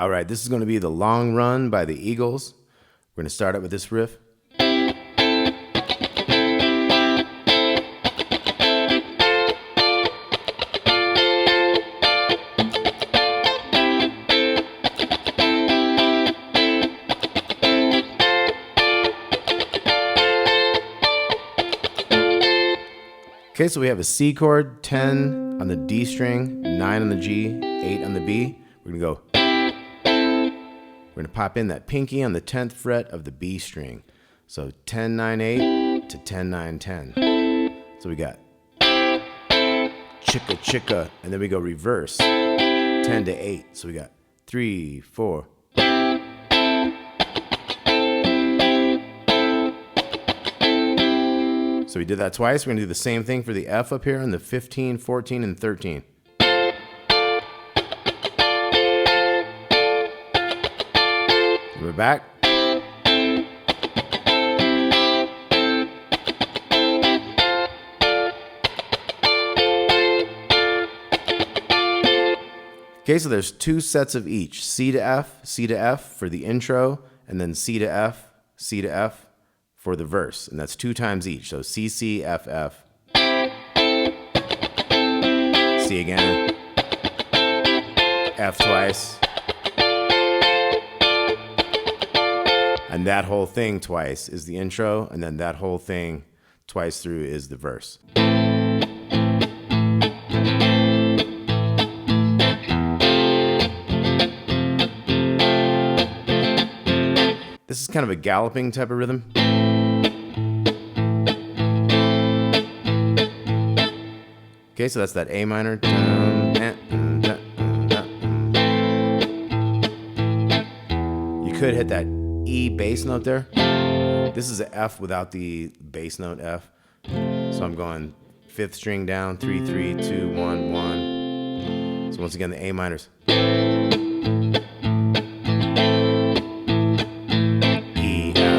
All right, this is going to be The Long Run by the Eagles. We're going to start out with this riff. Okay, so we have a C chord, 10 on the D string, 9 on the G, 8 on the B. We're gonna go. We're gonna pop in that pinky on the 10th fret of the B string. So 10, 9, 8 to 10, 9, 10. So we got chicka, chicka, and then we go reverse, 10 to 8. So we got 3, 4. So we did that twice. We're going to do the same thing for the F up here on the 15, 14, and 13. We're back. Okay, so there's 2 sets of each. C to F for the intro, and then C to F for the verse, and that's 2 times each. So C, C, F, F. C again. F twice. And that whole thing twice is the intro, and then that whole thing twice through is the verse. This is kind of a galloping type of rhythm. Okay, so that's that A minor. You could hit that E bass note there. This is an F without the bass note F. So I'm going 5th string down, 3, 3, 2, 1, 1. So once again, the A minors. E, F.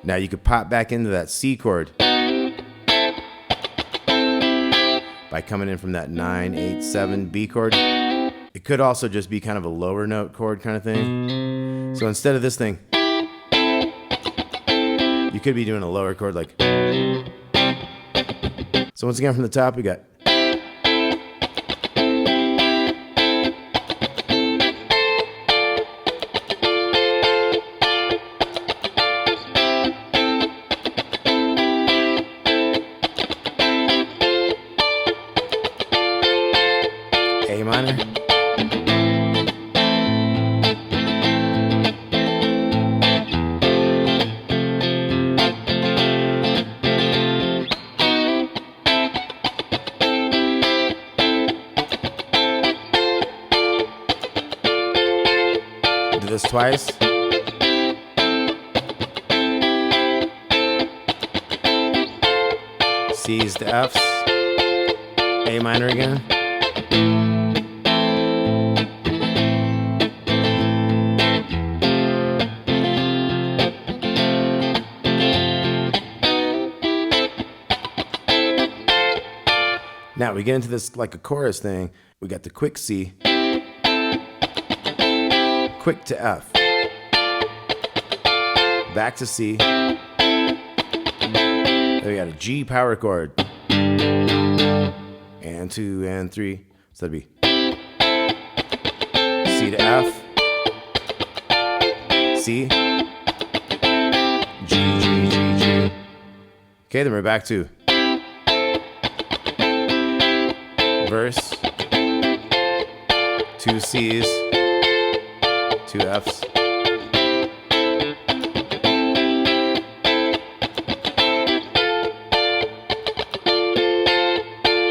Now you could pop back into that C chord by coming in from that 9, 8, 7 B chord. It could also just be kind of a lower note chord kind of thing. So instead of this thing, you could be doing a lower chord like. So once again from the top we got. A minor. Do this twice. C's to F's. A minor again. Now we get into this like a chorus thing. We got the quick C, quick to F, back to C. Then we got a G power chord, and 2 and 3. So that'd be C to F, C, G, G, G, G. Okay, then we're back to verse, 2 C's, 2 F's.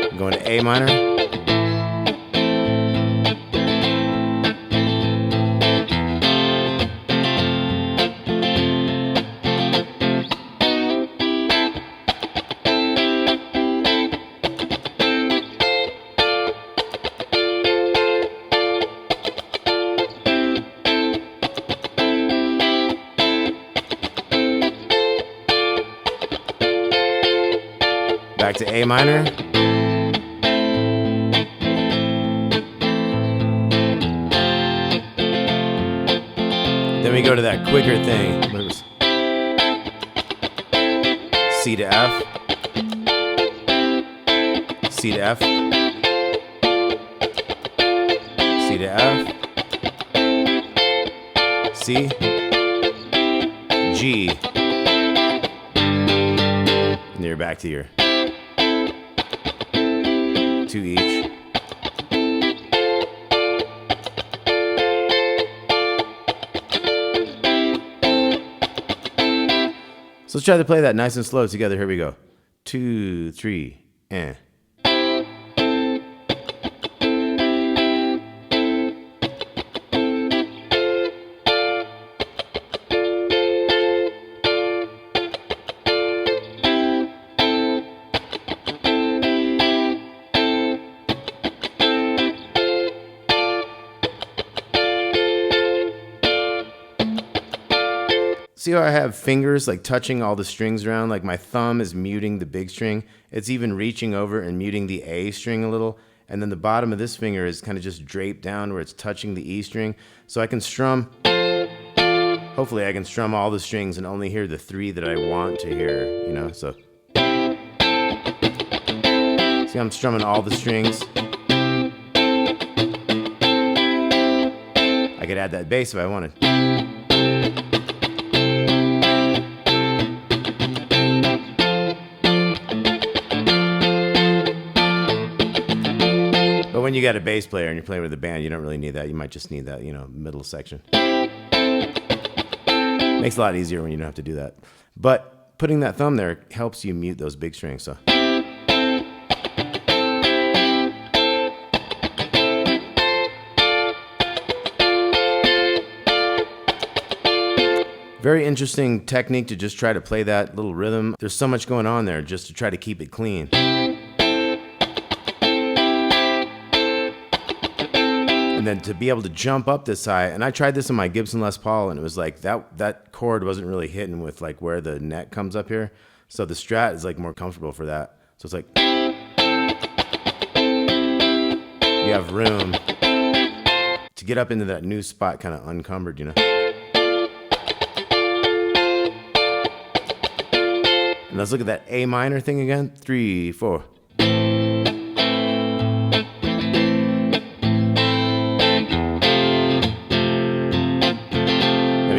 I'm going to A minor. Back to A minor. Then we go to that quicker thing. C to F. C to F. C to F. C. G. And you're back to your 2 each. So let's try to play that nice and slow together. Here we go. 2, 3, and. See how I have fingers like touching all the strings around? Like my thumb is muting the big string. It's even reaching over and muting the A string a little. And then the bottom of this finger is kind of just draped down where it's touching the E string. So I can strum, hopefully I can strum all the strings and only hear the 3 that I want to hear, you know? So, see, I'm strumming all the strings. I could add that bass if I wanted. But when you got a bass player and you're playing with a band, you don't really need that. You might just need that, you know, middle section. Makes it a lot easier when you don't have to do that. But putting that thumb there helps you mute those big strings. So. Very interesting technique to just try to play that little rhythm. There's so much going on there just to try to keep it clean. And then to be able to jump up this high, and I tried this on my Gibson Les Paul, and it was like that chord wasn't really hitting with like where the neck comes up here. So the Strat is like more comfortable for that. So it's like you have room to get up into that new spot kind of unencumbered, you know. And let's look at that A minor thing again. 3, 4.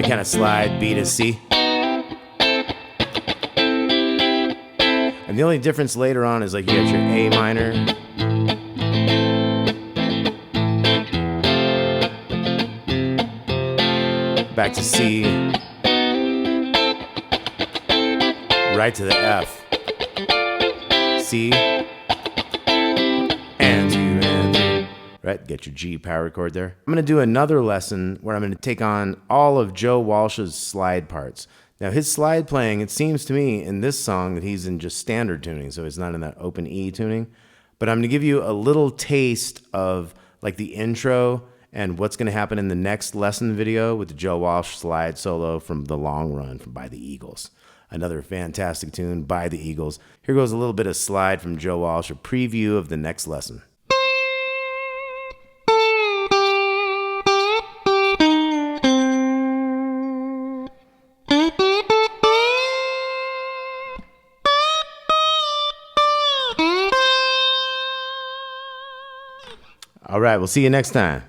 Kind of slide B to C. And the only difference later on is like you got your A minor. Back to C. Right to the F. C. And 2 and 3. Right, get your G power chord there. I'm going to do another lesson where I'm going to take on all of Joe Walsh's slide parts. Now his slide playing, it seems to me in this song that he's in just standard tuning, so he's not in that open E tuning. But I'm going to give you a little taste of like the intro and what's going to happen in the next lesson video with the Joe Walsh slide solo from The Long Run by the Eagles. Another fantastic tune by the Eagles. Here goes a little bit of slide from Joe Walsh, a preview of the next lesson. All right, we'll see you next time.